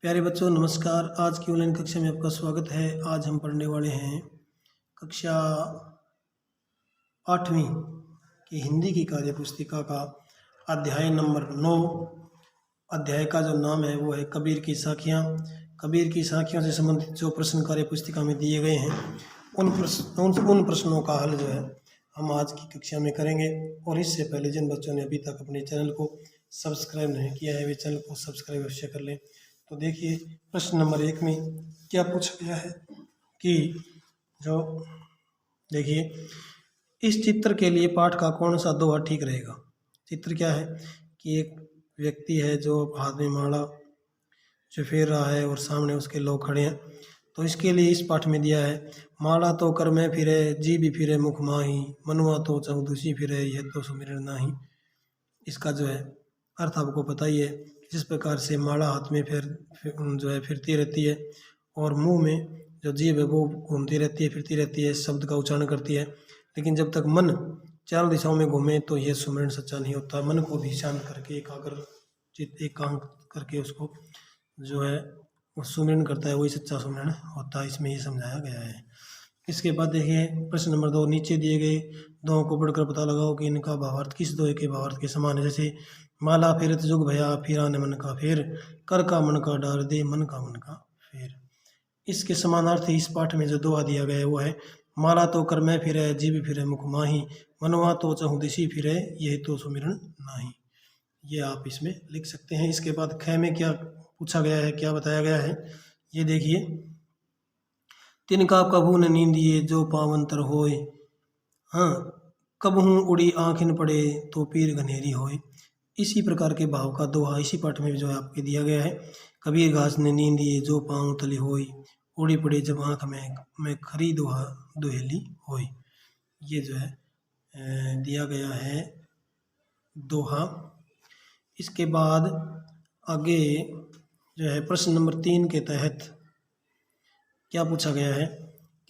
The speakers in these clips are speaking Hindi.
प्यारे बच्चों नमस्कार। आज की ऑनलाइन कक्षा में आपका स्वागत है। आज हम पढ़ने वाले हैं कक्षा 8वीं की हिंदी की कार्य पुस्तिका का अध्याय नंबर 9। अध्याय का जो नाम है वो है कबीर की साखियाँ। कबीर की साखियों से संबंधित जो प्रश्न कार्य पुस्तिका में दिए गए हैं उन प्रश्नों का हल जो है हम आज की कक्षा में करेंगे। और इससे पहले जिन बच्चों ने अभी तक अपने चैनल को सब्सक्राइब नहीं किया है वे चैनल को सब्सक्राइब अवश्य कर लें। तो देखिए प्रश्न नंबर 1 में क्या पूछा गया है कि जो देखिए इस चित्र के लिए पाठ का कौन सा दोहा ठीक रहेगा। चित्र क्या है कि एक व्यक्ति है जो हाथ में माला जो फेर रहा है और सामने उसके लोग खड़े हैं। तो इसके लिए इस पाठ में दिया है माला तो कर में फिरे जी भी फिरे मुख माही मनुआ तो चौदुसी फिरे यह तो सुमिरन नाही। इसका जो है अर्थ आपको पता ही है। जिस प्रकार से माला हाथ में फिरती रहती है और मुंह में जो जीभ है वो घूमती रहती है फिरती रहती है, शब्द का उच्चारण करती है, लेकिन जब तक मन चारों दिशाओं में घूमे तो यह सुमिरन सच्चा नहीं होता। मन को भी शांत करके एकांत करके उसको जो है वो सुमिरन करता है, वही सच्चा सुमिरन होता है। इसमें ये समझाया गया है। इसके बाद देखिए प्रश्न नंबर 2, नीचे दिए गए दोहों को पढ़कर पता लगाओ कि इनका भावार्थ किस दोहे के भावार्थ के समान है। जैसे माला फेरत जुग भया फिरा ने मन का फेर कर का मन का डार दे मन का फेर। इसके समानार्थी इस पाठ में जो दोहा दिया गया है वो है माला तो कर में फिरे जीभ फिरे मुख माही मनवा तो चहु दिशी फिरे यही तो सुमिरन नाही। ये आप इसमें लिख सकते हैं। इसके बाद ख में क्या पूछा गया है, क्या बताया गया है, ये देखिए तिनका कभू न नींदिए जो पावंतर होए हाँ कबहू उड़ी आँखिन पड़े तो पीर घनेरी होए। इसी प्रकार के भाव का दोहा इसी पाठ में जो है आपके दिया गया है। कबीर घास ने नींदिए जो पाँव तली होई उड़ी पड़े जब आँख में खरी दोहा दुहेली होई। ये जो है दिया गया है दोहा। इसके बाद आगे जो है प्रश्न नंबर 3 के तहत क्या पूछा गया है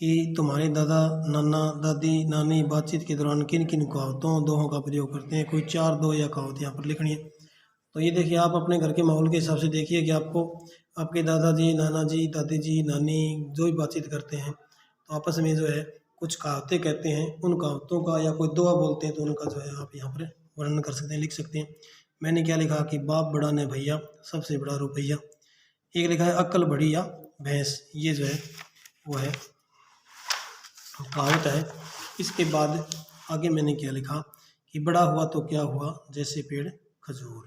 कि तुम्हारे दादा नाना दादी नानी बातचीत के दौरान किन किन कहावतों दोहों का प्रयोग करते हैं। कोई 4 दोह या कहावत यहाँ पर लिखनी है। तो ये देखिए आप अपने घर के माहौल के हिसाब से देखिए कि आपको आपके दादाजी नाना जी दादी जी नानी जो भी बातचीत करते हैं तो आपस में जो है कुछ कहावतें कहते हैं। उन कहावतों का या कोई दोहा बोलते हैं तो उनका जो है आप यहाँ पर वर्णन कर सकते हैं, लिख सकते हैं। मैंने क्या लिखा कि बाप बड़ा ने भैया सबसे बड़ा रुपया। एक लिखा है अक्ल बड़ी या भैंस, ये जो है वो है कहावत है। इसके बाद आगे मैंने क्या लिखा कि बड़ा हुआ तो क्या हुआ जैसे पेड़ खजूर।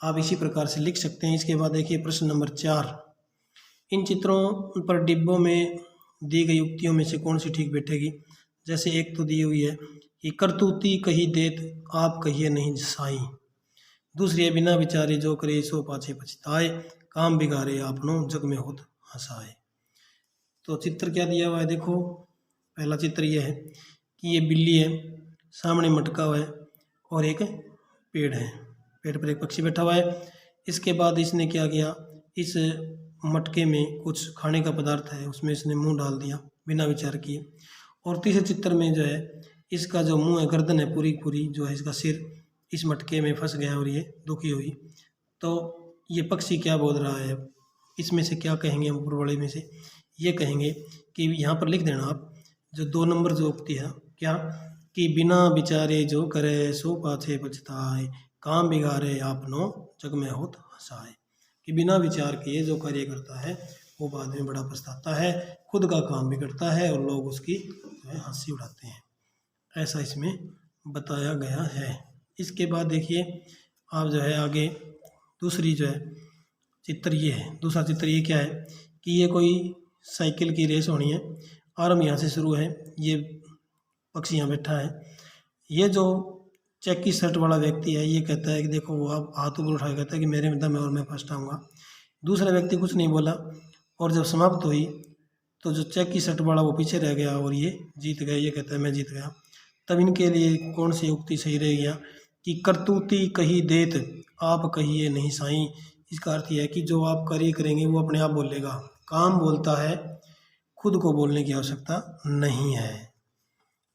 आप इसी प्रकार से लिख सकते हैं। इसके बाद देखिए प्रश्न नंबर 4, इन चित्रों पर डिब्बों में दी गई युक्तियों में से कौन सी ठीक बैठेगी। जैसे एक तो दी हुई है कि करतूती कही देत आप कहिए नहीं साई। दूसरी है बिना विचारे जो करे सो पाछे पछताए काम बिगाड़े आपनो जग में होत हंसाए। तो चित्र क्या दिया हुआ है, देखो पहला चित्र ये है कि ये बिल्ली है, सामने मटका हुआ है और एक पेड़ है, पेड़ पर एक पक्षी बैठा हुआ है। इसके बाद इसने क्या किया, इस मटके में कुछ खाने का पदार्थ है उसमें इसने मुंह डाल दिया बिना विचार किए। और तीसरे चित्र में जो है इसका जो मुंह है, गर्दन है पूरी पूरी जो है इसका सिर इस मटके में फंस गया और ये दुखी हुई। तो ये पक्षी क्या बोल रहा है, इसमें से क्या कहेंगे हम ऊपर वाले में से, ये कहेंगे कि यहाँ पर लिख देना आप जो 2 नंबर जो उक्ति है क्या कि बिना विचारे जो करे सो पाछे पछताए काम बिगाड़े आपनो जग में होत हंसाए। कि बिना विचार किए जो कार्य करता है वो बाद में बड़ा पछताता है, खुद का काम बिगड़ता है और लोग उसकी जो है हंसी उड़ाते हैं। ऐसा इसमें बताया गया है। इसके बाद देखिए आप जो है आगे दूसरी जो है चित्र ये है, दूसरा चित्र ये क्या है कि ये कोई साइकिल की रेस होनी है। आरंभ यहाँ से शुरू है, ये पक्षी यहाँ बैठा है। ये जो चेक की शर्ट वाला व्यक्ति है ये कहता है कि देखो वो आप हाथ ऊपर उठाया कहता है कि मेरे में दम है और मैं फर्स्ट आऊँगा। दूसरा व्यक्ति कुछ नहीं बोला और जब समाप्त हुई तो जो चेक की शर्ट वाला वो पीछे रह गया और ये जीत गया, ये कहता है मैं जीत गया। तब इनके लिए कौन सी उक्ति सही रहेगी कि करतूती कही देत आप कहिए नहीं साईं। इसका अर्थ यह है कि जो आप कार्य करेंगे वो अपने आप बोलेगा, काम बोलता है, खुद को बोलने की आवश्यकता नहीं है।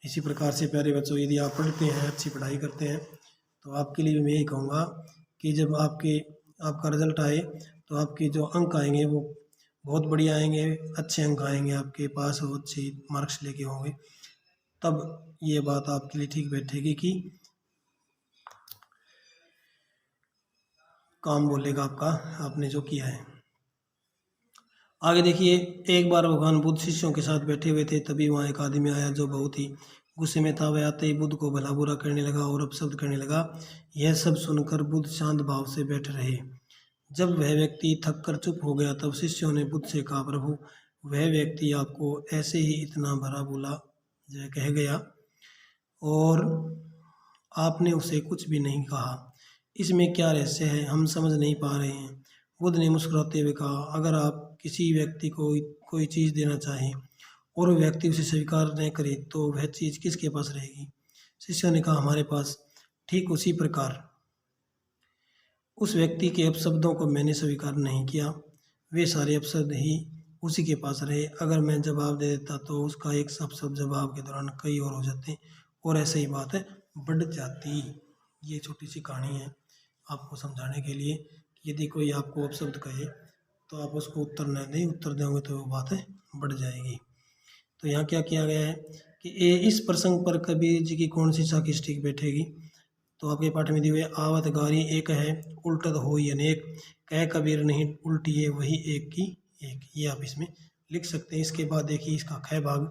इसी प्रकार से प्यारे बच्चों यदि आप पढ़ते हैं अच्छी पढ़ाई करते हैं तो आपके लिए मैं यही कहूँगा कि जब आपका रिजल्ट आए तो आपके जो अंक आएंगे वो बहुत बढ़िया आएंगे, अच्छे अंक आएंगे आपके पास, वो अच्छे मार्क्स लेके होंगे। तब ये बात आपके लिए ठीक बैठेगी कि काम बोलेगा आपका, आपने जो किया है। आगे देखिए, एक बार भगवान बुद्ध शिष्यों के साथ बैठे हुए थे, तभी वहाँ एक आदमी आया जो बहुत ही गुस्से में था। वह आते ही बुद्ध को भला बुरा करने लगा और अपशब्द करने लगा। यह सब सुनकर बुद्ध शांत भाव से बैठे रहे। जब वह व्यक्ति थक कर चुप हो गया, तब शिष्यों ने बुद्ध से कहा, प्रभु, वह व्यक्ति आपको ऐसे ही इतना भला बुरा जो कह गया और आपने उसे कुछ भी नहीं कहा, इसमें क्या रहस्य है, हम समझ नहीं पा रहे हैं। बुद्ध ने मुस्कुराते हुए कहा, अगर आप किसी व्यक्ति को कोई चीज़ देना चाहें और वह व्यक्ति उसे स्वीकार न करे तो वह चीज़ किसके पास रहेगी? शिष्यों ने कहा, हमारे पास। ठीक उसी प्रकार उस व्यक्ति के अपशब्दों को मैंने स्वीकार नहीं किया, वे सारे अपशब्द ही उसी के पास रहे। अगर मैं जवाब दे देता तो उसका एक अपशब्द जवाब के दौरान कई और हो जाते और ऐसे ही बात बढ़ जाती। ये छोटी सी कहानी है आपको समझाने के लिए कि यदि कोई आपको अपशब्द कहे तो आप उसको उत्तर न दें, उत्तर देंगे तो वो बात बढ़ जाएगी। तो यहाँ क्या किया गया है कि इस प्रसंग पर कबीर जी की कौन सी साखी ठीक बैठेगी? तो आपके पाठ में दिए हुए, आवत गारी एक है, उल्टत होई अनेक, कह कबीर नहीं उल्टी है वही एक की एक। ये आप इसमें लिख सकते हैं। इसके बाद देखिए इसका ख भाग,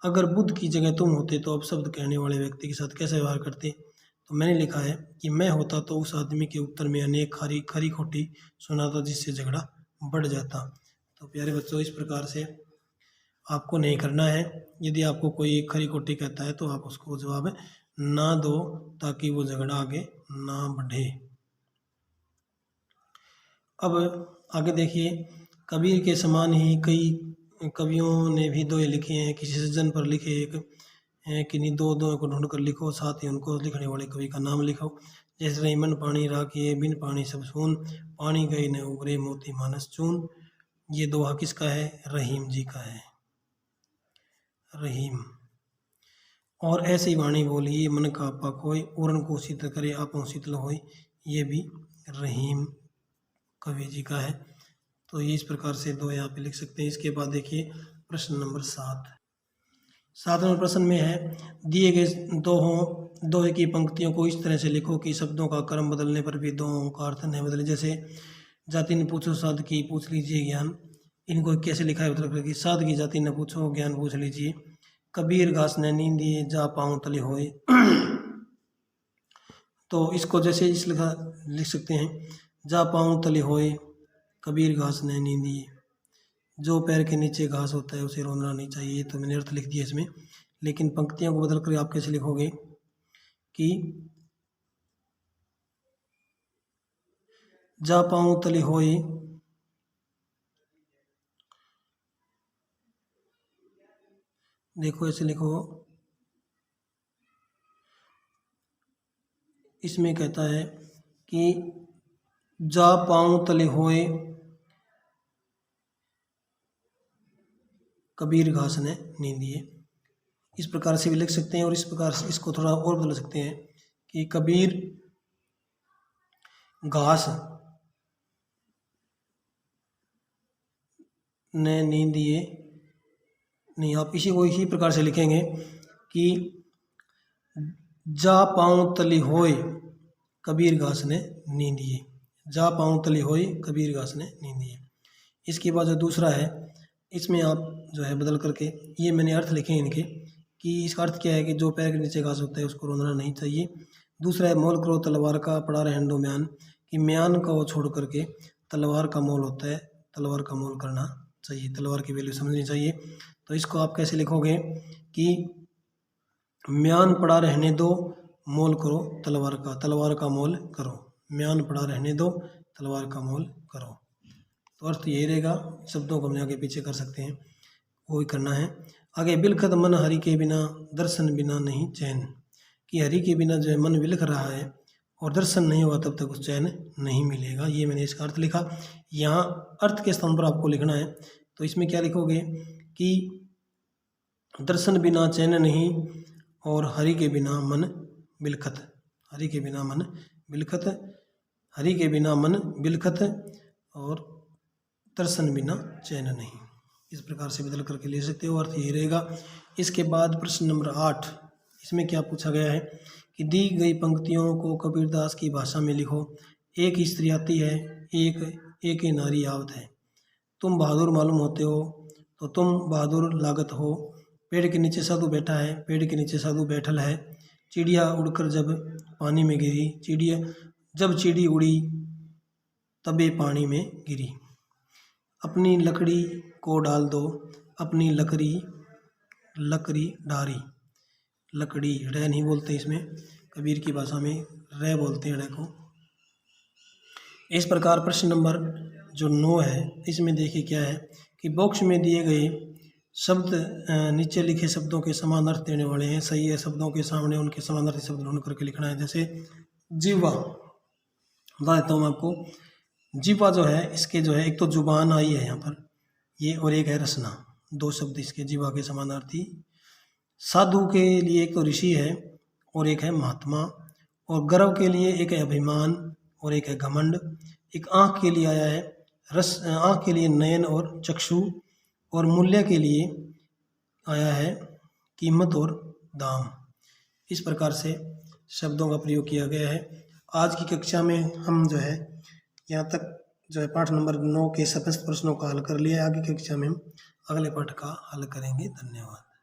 अगर बुद्ध की जगह तुम होते तो अपशब्द कहने वाले व्यक्ति के साथ कैसे व्यवहार करते? तो मैंने लिखा है कि मैं होता तो उस आदमी के उत्तर में अनेक खरी खोटी सुनाता जिससे झगड़ा बढ़ जाता। तो प्यारे बच्चों, इस प्रकार से आपको नहीं करना है। यदि आपको कोई खरी खोटी कहता है तो आप उसको जवाब ना दो, ताकि वो झगड़ा आगे ना बढ़े। अब आगे देखिए, कबीर के समान ही कई कवियों ने भी दोहे लिखे हैं। किसी सज्जन पर लिखे एक कि नहीं, दो दोहे को ढूंढ कर लिखो, साथ ही उनको लिखने वाले कवि का नाम लिखो। जैसे रही, मन पानी राखिए बिन पानी सब सून, पानी गई न उबरे मोती मानस चून। ये दोहा किसका है? रहीम जी का है, रहीम। और ऐसे ही वाणी बोलिए, मन का आपा खोए, पूरन को शीतल करे आपो शीतल होए। ये भी रहीम कवि जी का है। तो ये इस प्रकार से दो यहाँ पे लिख सकते हैं। इसके बाद देखिए प्रश्न नंबर 7 नंबर प्रश्न में है, दिए गए दोहे की पंक्तियों को इस तरह से लिखो कि शब्दों का क्रम बदलने पर भी दोहों का अर्थ नहीं बदले। जैसे जाति न पूछो साध की पूछ लीजिए ज्ञान, इनको कैसे लिखा है मतलब कि साध की जाति न पूछो ज्ञान पूछ लीजिए। कबीर घास न नींदिए जा पाऊँ तले होए। तो इसको जैसे लिख सकते हैं, जा पाऊँ तले होए कबीर घास न नींदिए। जो पैर के नीचे घास होता है उसे रोना नहीं चाहिए। तो मैंने अर्थ लिख दिया इसमें, लेकिन पंक्तियों को बदल कर आप कैसे लिखोगे कि जा पाऊँ तले होए, देखो ऐसे लिखो। इसमें कहता है कि जा पाऊँ तले होए कबीर घास ने नींदिए। इस प्रकार से भी लिख सकते हैं और इस प्रकार से इसको थोड़ा और बदल सकते हैं कि कबीर घास ने नींदिए। नहीं, आप इसी प्रकार से लिखेंगे कि जा पाऊँ तली होए कबीर घास ने नींदिए। जा पाऊँ तली होए कबीर घास ने नींदिए। इसके बाद जो दूसरा है, इसमें आप जो है बदल करके, ये मैंने अर्थ लिखे इनके कि इसका अर्थ क्या है कि जो पैर के नीचे घास होता है उसको रोना नहीं चाहिए। दूसरा है, मोल करो तलवार का पड़ा रहने दो म्यान, कि म्यान का वो छोड़ करके तलवार का मोल होता है, तलवार का मोल करना चाहिए, तलवार की वैल्यू समझनी चाहिए। तो इसको आप कैसे लिखोगे कि म्यान पड़ा रहने दो, मोल करो तलवार का मोल करो। म्यान पड़ा रहने दो, तलवार का मोल करो। तो अर्थ यही रहेगा। शब्दों को हम आगे पीछे कर सकते हैं, वो ही करना है। आगे, बिलखत मन हरि के बिना दर्शन बिना नहीं चैन, कि हरि के बिना जो है मन बिलख रहा है और दर्शन नहीं हुआ तब तक उस चैन नहीं मिलेगा। ये मैंने इसका अर्थ लिखा। यहाँ अर्थ के स्थान पर आपको लिखना है। तो इसमें क्या लिखोगे कि दर्शन बिना चैन नहीं और हरि के बिना मन बिलखत, हरि के बिना मन बिलखत, हरि के बिना मन बिलखत और दर्शन बिना चैन नहीं। इस प्रकार से बदल करके ले सकते हो, अर्थ यही रहेगा। इसके बाद प्रश्न नंबर 8, इसमें क्या पूछा गया है कि दी गई पंक्तियों को कबीरदास की भाषा में लिखो। एक स्त्री आती है, एक नारी आवत है। तुम बहादुर मालूम होते हो तो तुम बहादुर लागत हो। पेड़ के नीचे साधु बैठा है, पेड़ के नीचे साधु बैठल है। चिड़िया उड़कर जब पानी में गिरी, जब चिड़ी उड़ी तबे पानी में गिरी। अपनी लकड़ी को डाल दो, अपनी लकड़ी डारी। लकड़ी रे नहीं बोलते, इसमें कबीर की भाषा में रे बोलते हैं रे को। इस प्रकार प्रश्न नंबर जो 9 है, इसमें देखिए क्या है कि बॉक्स में दिए गए शब्द नीचे लिखे शब्दों के समान अर्थ देने वाले हैं। सही है, शब्दों के सामने उनके समानार्थी शब्द ढूंढ करके लिखना है। जैसे जीवा, बता देता हूँ आपको। जीवा जो है, इसके जो है एक तो जुबान आई है यहाँ पर ये, और एक है रसना। 2 शब्द इसके जीवा के समानार्थी। साधु के लिए एक तो ऋषि है और एक है महात्मा। और गर्व के लिए एक है अभिमान और एक है घमंड। एक आँख के लिए आया है आँख के लिए नयन और चक्षु। और मूल्य के लिए आया है कीमत और दाम। इस प्रकार से शब्दों का प्रयोग किया गया है। आज की कक्षा में हम जो है यहाँ तक जो है पाठ नंबर 9 के समस्त प्रश्नों का हल कर लिया। आगे की कक्षा में हम अगले पाठ का हल करेंगे। धन्यवाद।